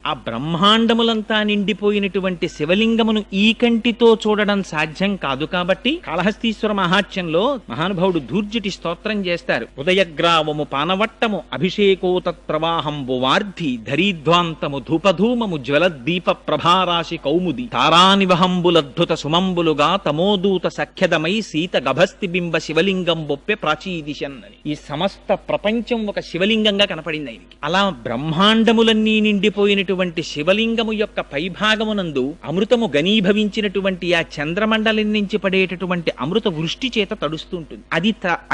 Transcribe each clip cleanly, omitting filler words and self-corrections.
ఆ బ్రహ్మాండములంతా నిండిపోయినటువంటి శివలింగమును ఈ కంటితో చూడడం సాధ్యం కాదు కాబట్టి కాళహస్తీశ్వర మహాత్మ్యంలో మహానుభావుడు ధూర్జటి స్తోత్రం చేస్తారు. ఉదయగ్రావము పానవట్టము అభిషేకోత ప్రవాహంబు వార్ధి ధరీధ్వాంతము ధూపధూమము జ్వలద్దీప ప్రభారాశి కౌముది తారానివహంబులద్భుత సుమంబులుగా తమోదూత సఖ్యదమై సీత గభస్తి బింబ శివలింగం బొప్పె ప్రాచీదిశన్ అని. ఈ సమస్త ప్రపంచం ఒక శివలింగంగా కనపడింది ఆయనకి. అలా బ్రహ్మాండములన్నీ నిండిపోయినటువంటి శివలింగము యొక్క పైభాగమునందు అమృతము గనీభవించినటువంటి ఆ చంద్రమండలం నుంచి పడేటటువంటి అమృత వృష్టి చేత తడుస్తుంటుంది.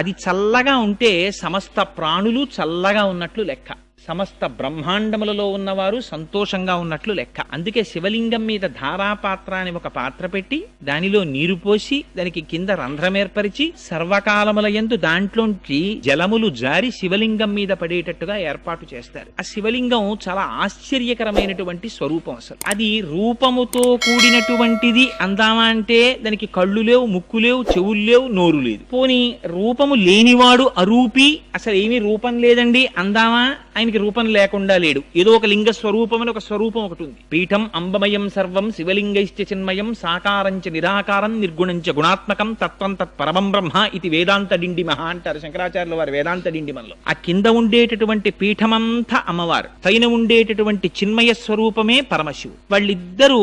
అది చల్లగా ఉంటే సమస్త ప్రాణులు చల్లగా ఉన్నట్లు లెక్క, సమస్త బ్రహ్మాండములలో ఉన్నవారు సంతోషంగా ఉన్నట్లు లెక్క. అందుకే శివలింగం మీద ధారాపాత్ర అని ఒక పాత్ర పెట్టి దానిలో నీరు పోసి దానికి కింద రంధ్రమేర్పరిచి సర్వకాలముల యందు దాంట్లోంచి జలములు జారి శివలింగం మీద పడేటట్టుగా ఏర్పాటు చేస్తారు. ఆ శివలింగం చాలా ఆశ్చర్యకరమైనటువంటి స్వరూపం. అసలు అది రూపముతో కూడినటువంటిది అందామా అంటే దానికి కళ్ళు లేవు, ముక్కు లేవు, చెవులు లేవు, నోరు లేదు. పోనీ రూపము లేనివాడు అరూపి, అసలు ఏమీ రూపం లేదండి అందామా, ఆయనకి రూపం లేకుండా లేడు. ఏదో ఒక లింగ స్వరూపం అని ఒక స్వరూపం ఒకటి ఉంది. పీఠం అంబమయం సర్వం శివలింగైశ్చ చిన్మయం సాకారంచ నిరాకారం నిర్గుణంచ గుణాత్మకం తత్వం తత్పరమం బ్రహ్మ ఇది వేదాంత డిండిమహ అంటారు శంకరాచార్యుల వారు వేదాంత డిండిమల్లో. ఆ కింద ఉండేటటువంటి పీఠమంతా అమ్మవారు, పైన ఉండేటటువంటి చిన్మయ స్వరూపమే పరమశివుడు. వాళ్ళిద్దరూ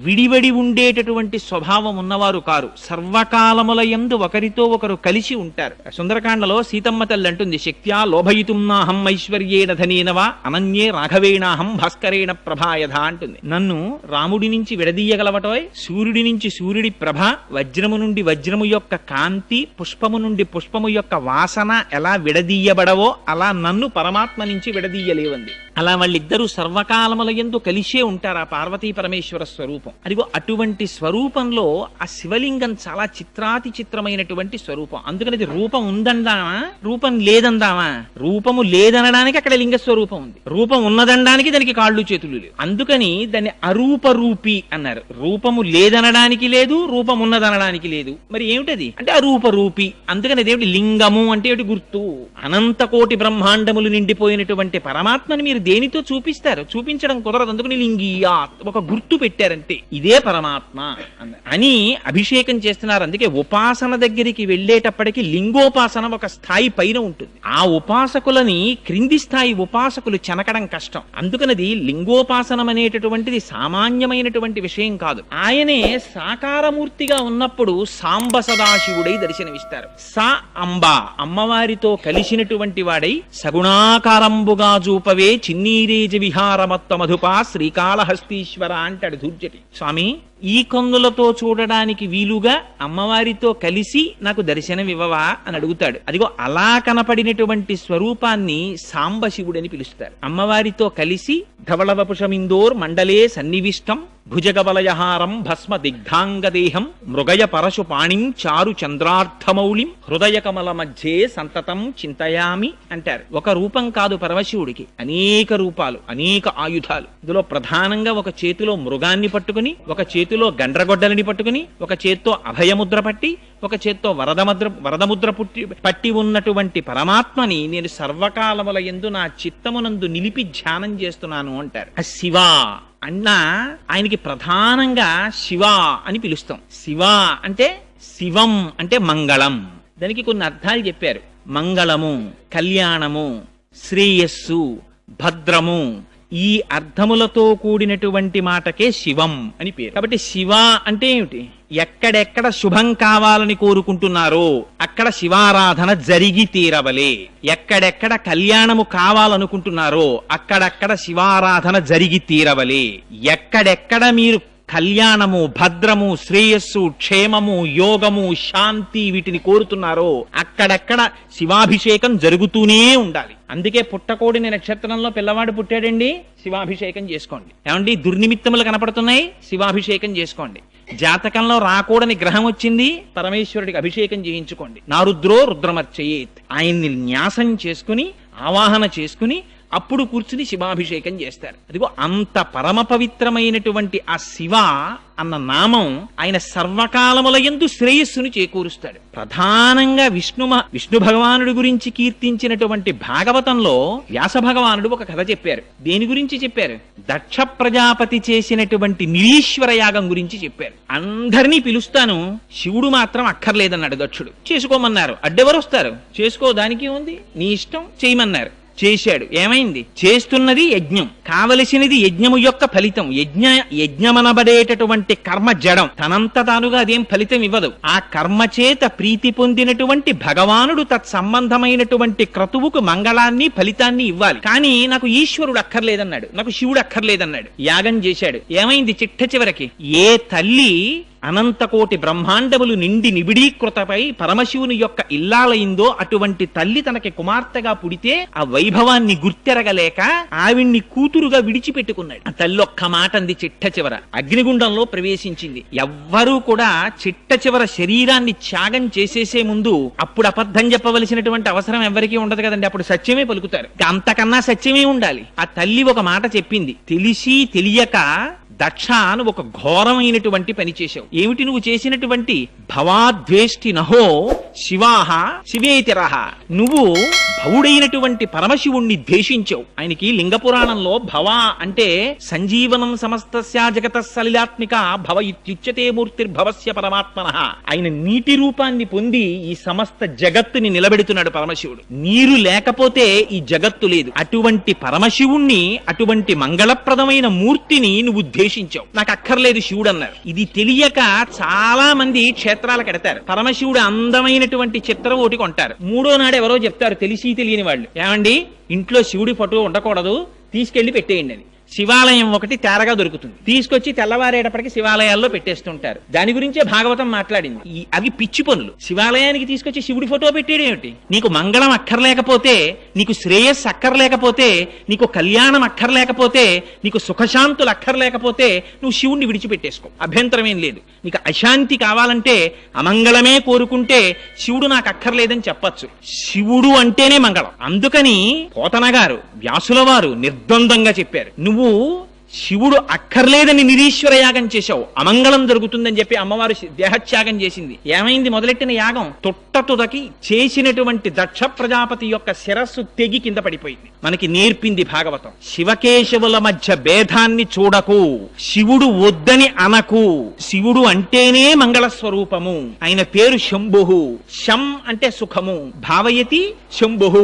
విడివడి ఉండేటటువంటి స్వభావం ఉన్నవారు కారు, సర్వకాలముల యందు ఒకరితో ఒకరు కలిసి ఉంటారు. సుందరకాండలో సీతమ్మ తల్లి అంటుంది, శక్త్యా లోభయితుం నాహం ఐశ్వర్యేణ ధనేనవా అనన్యే రాఘవేణాహం భాస్కరేణ ప్రభాయధ అంటుంది. నన్ను రాముడి నుంచి విడదీయగలవటోయ్, సూర్యుడి నుంచి సూర్యుడి ప్రభ, వజ్రము నుండి వజ్రము యొక్క కాంతి, పుష్పము నుండి పుష్పము యొక్క వాసన ఎలా విడదీయబడవో అలా నన్ను పరమాత్మ నుంచి విడదీయలేవంది. అలా వాళ్ళిద్దరూ సర్వకాలముల యందు కలిసే ఉంటారు. ఆ పార్వతీ పరమేశ్వర స్వరూపం అదిగో అటువంటి స్వరూపంలో ఆ శివలింగం చాలా చిత్రాతి చిత్రమైనటువంటి స్వరూపం. అందుకని అది రూపం ఉందందామా, రూపం లేదందామా? రూపము లేదనడానికి అక్కడ లింగ స్వరూపం ఉంది, రూపం ఉన్నదనడానికి దానికి కాళ్ళు చేతులు లేవు. అందుకని దాన్ని అరూపరూపి అన్నారు. రూపము లేదనడానికి లేదు, రూపం ఉన్నదనడానికి లేదు. మరి ఏమిటది అంటే అరూపరూపి. అందుకని అదేమిటి లింగము అంటే ఏమిటి గుర్తు? అనంత కోటి బ్రహ్మాండములు నిండిపోయినటువంటి పరమాత్మని మీరు దేనితో చూపిస్తారు? చూపించడం కుదరదు. అందుకని లింగియా ఒక గుర్తు పెట్టారంటే ఇదే పరమాత్మ అని అభిషేకం చేస్తున్నారు. అందుకే ఉపాసన దగ్గరికి వెళ్ళేటప్పటికి లింగోపాసన ఒక స్థాయి పైన ఉంటుంది. ఆ ఉపాసకులని క్రింది స్థాయి ఉపాసకులు చెనకడం కష్టం. అందుకనది లింగోపాసనం అనేటటువంటిది సామాన్యమైనటువంటి విషయం కాదు. ఆయనే సాకారమూర్తిగా ఉన్నప్పుడు సాంబ సదాశివుడై దర్శనమిస్తారు. సా అంబా అమ్మవారితో కలిసినటువంటి వాడై సగుణాకారంబుగా చూపవే చిన్నీరేజ విహారమత్త మధుపా శ్రీకాళహస్తీశ్వర అంటాడు ధూర్జటి. స్వామి ఈ కన్నులతో చూడడానికి వీలుగా అమ్మవారితో కలిసి నాకు దర్శనం ఇవ్వవా అని అడుగుతాడు. అదిగో అలా కనపడినటువంటి స్వరూపాన్ని సాంబశివుడని పిలుస్తారు. అమ్మవారితో కలిసి ధవళవపుషమిందోర్ మండలే సన్నివిష్టం భుజగబలయహారం భస్మ దిగ్ధాంగదేహం మృగయ పరశు పాణిం చారు చంద్రార్థమౌళిం హృదయ కమల మధ్యే సంతతం చింతయామి అంటారు. ఒక రూపం కాదు పరమశివుడికి, అనేక రూపాలు, అనేక ఆయుధాలు. ఇందులో ప్రధానంగా ఒక చేతిలో మృగాన్ని పట్టుకుని, ఒక చేతిలో గండ్రగొడ్డలని పట్టుకుని, ఒక చేత్తో అభయముద్ర పట్టి, ఒక చేత్తో వరదముద్ర పట్టి ఉన్నటువంటి పరమాత్మని నేను సర్వకాలముల యందు నా చిత్తమునందు నిలిపి ధ్యానం చేస్తున్నాను అంటారు. ఆ శివ అన్నా ఆయనకి ప్రధానంగా శివ అని పిలుస్తాం. శివ అంటే శివం అంటే మంగళం. దానికి కొన్ని అర్థాలు చెప్పారు. మంగళము, కళ్యాణము, శ్రేయస్సు, భద్రము, ఈ అర్థములతో కూడినటువంటి మాటకే శివం అని పేరు. కాబట్టి శివ అంటే ఏమిటి? ఎక్కడెక్కడ శుభం కావాలని కోరుకుంటున్నారో అక్కడ శివారాధన జరిగి తీరవలే. ఎక్కడెక్కడ కళ్యాణము కావాలనుకుంటున్నారో అక్కడక్కడ శివారాధన జరిగి తీరవలే. ఎక్కడెక్కడ మీరు కళ్యాణము, భద్రము, శ్రేయస్సు, క్షేమము, యోగము, శాంతి వీటిని కోరుతున్నారో అక్కడక్కడ శివాభిషేకం జరుగుతూనే ఉండాలి. అందుకే పుట్టకోడిని నక్షత్రంలో పిల్లవాడు పుట్టాడండి, శివాభిషేకం చేసుకోండి. ఏమండి దుర్నిమిత్తములు కనపడుతున్నాయి, శివాభిషేకం చేసుకోండి. జాతకంలో రాకూడని గ్రహం వచ్చింది, పరమేశ్వరుడికి అభిషేకం చేయించుకోండి. నారుద్రో రుద్రమర్చయేత్. ఆయన్ని న్యాసం చేసుకుని, ఆవాహన చేసుకుని అప్పుడు కూర్చుని శివాభిషేకం చేస్తారు. అదిగో అంత పరమ పవిత్రమైనటువంటి ఆ శివ అన్న నామం ఆయన సర్వకాలముల యందు శ్రేయస్సును చేకూరుస్తాడు. ప్రధానంగా విష్ణు భగవానుడి గురించి కీర్తించినటువంటి భాగవతంలో వ్యాస భగవానుడు ఒక కథ చెప్పారు. దేని గురించి చెప్పారు? దక్ష ప్రజాపతి చేసినటువంటి నిరీశ్వర యాగం గురించి చెప్పారు. అందరినీ పిలుస్తాను, శివుడు మాత్రం అక్కర్లేదన్నాడు దక్షుడు. చేసుకోమన్నారు. అడ్డెవరు వస్తారు? చేసుకో, దానికి ఉంది, నీ ఇష్టం, చేయమన్నారు. చేశాడు. ఏమైంది? చేస్తున్నది యజ్ఞం, కావలసినది యజ్ఞము యొక్క ఫలితం. యజ్ఞమనబడేటటువంటి కర్మ జడం, తనంత తానుగా అదేం ఫలితం ఇవ్వదు. ఆ కర్మ చేత ప్రీతి పొందినటువంటి భగవానుడు తత్సంబంధమైనటువంటి క్రతువుకు మంగళాన్ని ఫలితాన్ని ఇవ్వాలి. కానీ నాకు ఈశ్వరుడు అక్కర్లేదన్నాడు, నాకు శివుడు అక్కర్లేదన్నాడు. యాగం చేశాడు. ఏమైంది? చిట్ట చివరికి ఏ తల్లి అనంతకోటి బ్రహ్మాండములు నిండి నిబిడీకృతపై పరమశివుని యొక్క ఇల్లాలైందో అటువంటి తల్లి తనకి కుమార్తెగా పుడితే ఆ వైభవాన్ని గుర్తెరగలేక ఆవిడ్ని కూతురుగా విడిచిపెట్టుకున్నాడు. ఆ తల్లి ఒక్క మాట అంది చిట్ట చివర, అగ్నిగుండంలో ప్రవేశించింది. ఎవ్వరూ కూడా చిట్ట చివర శరీరాన్ని త్యాగం చేసేసే ముందు అప్పుడు అబద్ధం చెప్పవలసినటువంటి అవసరం ఎవరికీ ఉండదు కదండి. అప్పుడు సత్యమే పలుకుతారు. అంతకన్నా సత్యమే ఉండాలి. ఆ తల్లి ఒక మాట చెప్పింది, తెలిసి తెలియక దక్ష అని ఒక ఘోరమైనటువంటి పని చేశావు. ఏమిటి నువ్వు చేసినటువంటి? భవాద్వేష్టి నహో శివాహ శివేతిరహ. నువ్వు భవుడైనటువంటి పరమశివుణ్ణి ద్వేషించావు. ఆయనకి లింగ పురాణంలో భవ అంటే సంజీవనం సమస్తస్య జగత సలిలాత్మిక భవ ఇత్యుచ్యతే మూర్తిర్భవస్య పరమాత్మనః. ఆయన నీటి రూపాన్ని పొంది ఈ సమస్త జగత్తుని నిలబెడుతున్నాడు పరమశివుడు. నీరు లేకపోతే ఈ జగత్తు లేదు. అటువంటి పరమశివుణ్ణి, అటువంటి మంగళప్రదమైన మూర్తిని నువ్వు ద్వేషించావు. నాకు అక్కర్లేదు శివుడు అన్నారు. ఇది తెలియక చాలా మంది క్షేత్రాలకు ఎడతారు. పరమశివుడు అందమైనటువంటి చిత్రం ఒకటి కొంటారు. మూడో నాడు ఎవరో చెప్తారు, తెలిసి తెలియని వాళ్ళు, ఏమండి ఇంట్లో శివుడి ఫోటో ఉండకూడదు, తీసుకెళ్లి పెట్టేయండి అని. శివాలయం ఒకటి తేరగా దొరుకుతుంది, తీసుకొచ్చి తెల్లవారేటప్పటికి శివాలయాల్లో పెట్టేస్తుంటారు. దాని గురించే భాగవతం మాట్లాడింది. అవి పిచ్చి పనులు. శివాలయానికి తీసుకొచ్చి శివుడి ఫోటో పెట్టేయడం ఏమిటి? నీకు మంగళం అక్కర్లేకపోతే, నీకు శ్రేయస్సు అక్కర్లేకపోతే, నీకు కళ్యాణం అక్కర్లేకపోతే, నీకు సుఖశాంతులు అక్కర్లేకపోతే నువ్వు శివుణ్ణి విడిచిపెట్టేసుకో, అభ్యంతరం ఏం లేదు. నీకు అశాంతి కావాలంటే, అమంగళమే కోరుకుంటే శివుడు నాకు అక్కర్లేదని చెప్పచ్చు. శివుడు అంటేనే మంగళం. అందుకని పోతన గారు, వ్యాసుల వారు నిర్ద్వందంగా చెప్పారు, నువ్వు శివుడు అక్కర్లేదని నిరీశ్వర యాగం చేశావు, అమంగళం జరుగుతుందని చెప్పి అమ్మవారు దేహత్యాగం చేసింది. ఏమైంది? మొదలెట్టిన యాగం తొట్టతుదకి చేసినటువంటి దక్ష ప్రజాపతి యొక్క శిరస్సు తెగి కింద పడిపోయింది. మనకి నేర్పింది భాగవతం. శివకేశవుల మధ్య భేదాన్ని చూడకు, శివుడు వద్దని అనకు. శివుడు అంటేనే మంగళ స్వరూపము. ఆయన పేరు శంభుః. శం అంటే సుఖము, భావయతి శంభుః.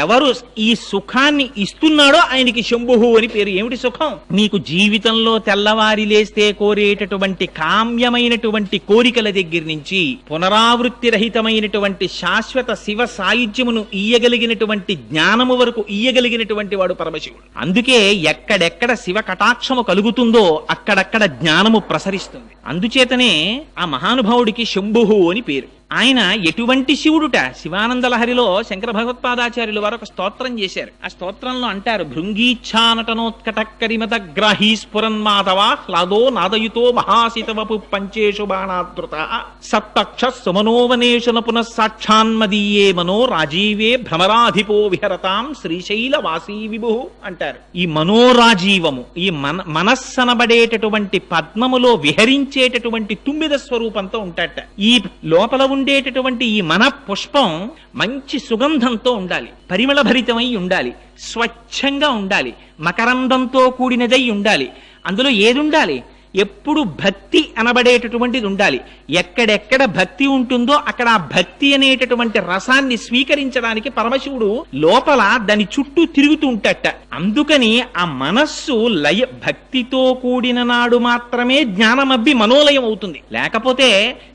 ఎవరు ఈ సుఖాన్ని ఇస్తున్నాడో ఆయనకి శంభుః అని పేరు. ఏమిటి సుఖం? నీకు జీవితంలో తెల్లవారి లేస్తే కోరేటటువంటి కామ్యమైనటువంటి కోరికల దగ్గర నుంచి పునరావృత్తి రహితమైనటువంటి శాశ్వత శివ సాయుధ్యమును ఇయ్యగలిగినటువంటి జ్ఞానము వరకు ఇయ్యగలిగినటువంటి వాడు పరమశివుడు. అందుకే ఎక్కడెక్కడ శివ కటాక్షము కలుగుతుందో అక్కడక్కడ జ్ఞానము ప్రసరిస్తుంది. అందుచేతనే ఆ మహానుభావుడికి శంభుః అని పేరు. ఆయన ఎటువంటి శివుడుట? శివానంద లహరిలో శంకర భగవత్పాదాచార్యులు వారు ఒక స్తోత్రం చేశారు. ఆ స్తోత్రంలో అంటారు, భృంగీచ్ఛానటనోత్కటక్కరిమత గ్రాహీ స్ఫురన్మాధవా హ్లాదో నాదయుతో మహాసితవపు పంచేషు బాణాదృత సప్తక్ష సుమనోవనేషున పునఃసాక్షాన్మదీయే మనో రాజీవే భ్రమరాధిపో విహరతాం శ్రీశైల వాసీ విభు అంటారు. ఈ మనోరాజీవము, ఈ మనస్సనబడేటటువంటి పద్మములో విహరించేటటువంటి తుమ్మిద స్వరూపంతో ఉంటాట. ఈ లోపల ఉండేటటువంటి ఈ మన పుష్పం మంచి సుగంధంతో ఉండాలి, పరిమళ భరితమై ఉండాలి, స్వచ్ఛంగా ఉండాలి, మకరందంతో కూడినదై ఉండాలి. అందులో ఏది ఉండాలి? ఎప్పుడు భక్తి అనబడేటటువంటిది ఉండాలి. ఎక్కడెక్కడ భక్తి ఉంటుందో అక్కడ ఆ భక్తి అనేటటువంటి రసాన్ని స్వీకరించడానికి పరమశివుడు లోపల దాని చుట్టూ తిరుగుతూ ఉంటాట. అందుకని ఆ మనస్సు భక్తితో కూడిన నాడు మాత్రమే జ్ఞానమబ్బి మనోలయం అవుతుంది. లేకపోతే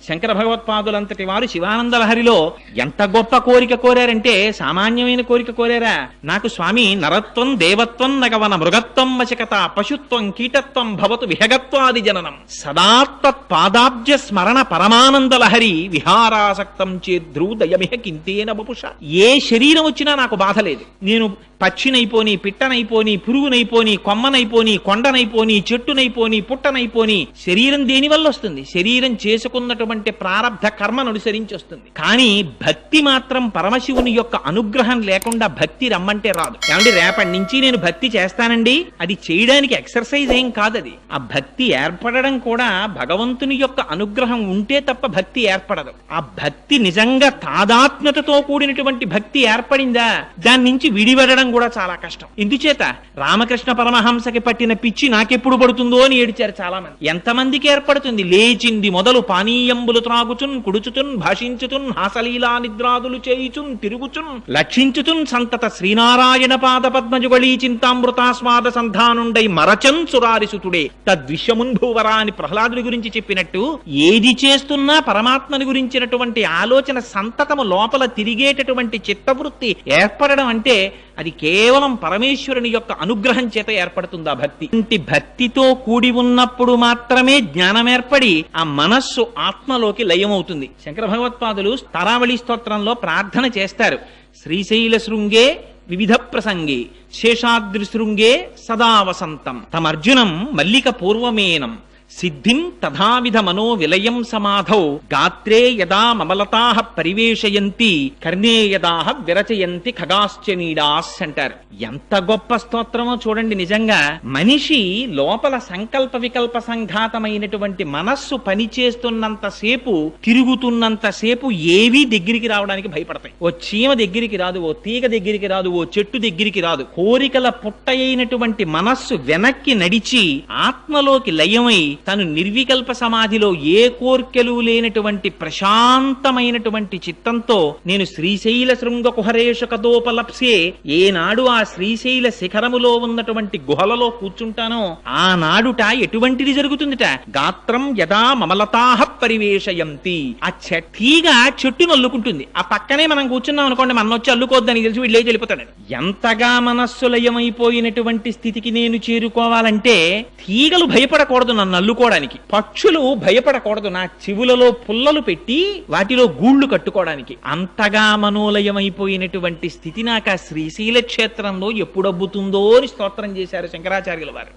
శంకర భగవత్పాదులంతటి వారు శివానంద లహరిలో ఎంత గొప్ప కోరిక కోరారంటే, సామాన్యమైన కోరిక కోరారా? నాకు స్వామి నరత్వం దేవత్వం నగవన మృగత్వం వశకత పశుత్వం కీటత్వం భవతు విహగత్వాది జననం సదాత్తత్ పాదాబ్జ స్మరణ పరమానంద లహరి విహారాసక్తం చేద్రు దయమిహ కింతేన వపుష. ఏ శరీరం వచ్చినా నాకు బాధ లేదు. నేను పక్షినైపోని, పిట్టనైపోని, పురుగునైపోని, కొమ్మనైపోని, కొండనైపోని, చెట్టునైపోని, పుట్టనైపోని. శరీరం దేని వల్ల వస్తుంది? శరీరం చేసుకున్నటువంటి ప్రారబ్ధ కర్మను అనుసరించి వస్తుంది. కానీ భక్తి మాత్రం పరమశివుని యొక్క అనుగ్రహం లేకుండా భక్తి రమ్మంటే రాదు. ఏమంటే రేపటి నుంచి నేను భక్తి చేస్తానండి, అది చేయడానికి ఎక్సర్సైజ్ ఏం కాదు. అది ఆ భక్తి ఏర్పడడం కూడా భగవంతుని యొక్క అనుగ్రహం ఉంటే తప్ప భక్తి ఏర్పడదు. ఆ భక్తి నిజంగా తాదాత్మ్యతతో కూడినటువంటి భక్తి ఏర్పడిందా, దాని నుంచి విడిపడడం కూడా చాలా కష్టం. ఎందుచేత రామకృష్ణ పరమహంసకి పట్టిన పిచ్చి నాకెప్పుడు పడుతుందో అని ఏడిచారు చాలా మంది. ఎంతమందికి ఏర్పడుతుంది? లేచింది మొదలు పానీయంబులు త్రాగుచున్, కుడుచుతున్, భాషించుతున్, హాసలీలా నిద్రాదులు చేయుచున్, తిరుగుచున్, లక్షించుతున్, సంతత శ్రీనారాయణ పాద పద్మజుగళీ చింతామృతాస్వాద సంధానుండై మరచన్ సురారిసుతుడే తద్విశ్వమున్ భూవరా అని ప్రహ్లాదుడి గురించి చెప్పినట్టు, ఏది చేస్తున్నా పరమాత్మని గురించినటువంటి ఆలోచన సంతతము లోపల తిరిగేటటువంటి చిత్తవృత్తి ఏర్పడడం అంటే అది కేవలం పరమేశ్వరుని యొక్క అనుగ్రహం చేత ఏర్పడుతుంది ఆ భక్తి. ఇంటి భక్తితో కూడి ఉన్నప్పుడు మాత్రమే జ్ఞానం ఏర్పడి ఆ మనస్సు ఆత్మలోకి లయమవుతుంది. శంకర భగవత్పాదులు తారావళి స్తోత్రంలో ప్రార్థన చేస్తారు. శ్రీశైల శృంగే వివిధ ప్రసంగే శేషాద్రి శృంగే సదా వసంతం తమర్జునం మల్లిక పూర్వమేనం సిద్ధిం తథావిధ మనో విలయం సమాధౌ గాత్రే యదా మమలతాః పరివేశయంతి కర్ణే యదాః విరచయంతి ఖగాశ్చనీడాస్ అంటారు. ఎంత గొప్ప స్తోత్రమో చూడండి. నిజంగా మనిషి లోపల సంకల్ప వికల్ప సంఘాతమైనటువంటి మనస్సు పనిచేస్తున్నంతసేపు, తిరుగుతున్నంతసేపు ఏవీ దగ్గరికి రావడానికి భయపడతాయి. ఓ చీమ దగ్గరికి రాదు, ఓ తీగ దగ్గరికి రాదు, ఓ చెట్టు దగ్గరికి రాదు. కోరికల పుట్టయినటువంటి మనస్సు వెనక్కి నడిచి ఆత్మలోకి లయమై తను నిర్వికల్ప సమాధిలో ఏ కోర్కెలు లేనటువంటి ప్రశాంతమైనటువంటి చిత్తంతో నేను శ్రీశైల శృంగ కుహరేష కదోపలప్సే, ఏనాడు ఆ శ్రీశైల శిఖరములో ఉన్నటువంటి గుహలలో కూర్చుంటానో ఆనాడుట ఎటువంటిది జరుగుతుందిట? గాత్రం యదా మమలతాః పరివేశయంతి. ఆ తీగ చెట్టును అల్లుకుంటుంది. ఆ పక్కనే మనం కూర్చున్నాం అనుకోండి, మన వచ్చి అల్లుకోద్దని తెలిసి వీళ్ళే వెళ్ళిపోతాడు. ఎంతగా మనస్సు లయమైపోయినటువంటి స్థితికి నేను చేరుకోవాలంటే తీగలు భయపడకూడదు నన్ను అల్లుకోవడానికి, పక్షులు భయపడకూడదు నా చెవులలో పుల్లలు పెట్టి వాటిలో గూళ్లు కట్టుకోవడానికి. అంతగా మనోలయమైపోయినటువంటి స్థితి నాకు ఆ శ్రీశైల క్షేత్రంలో ఎప్పుడబ్బుతుందో అని స్తోత్రం చేశారు శంకరాచార్యుల వారు.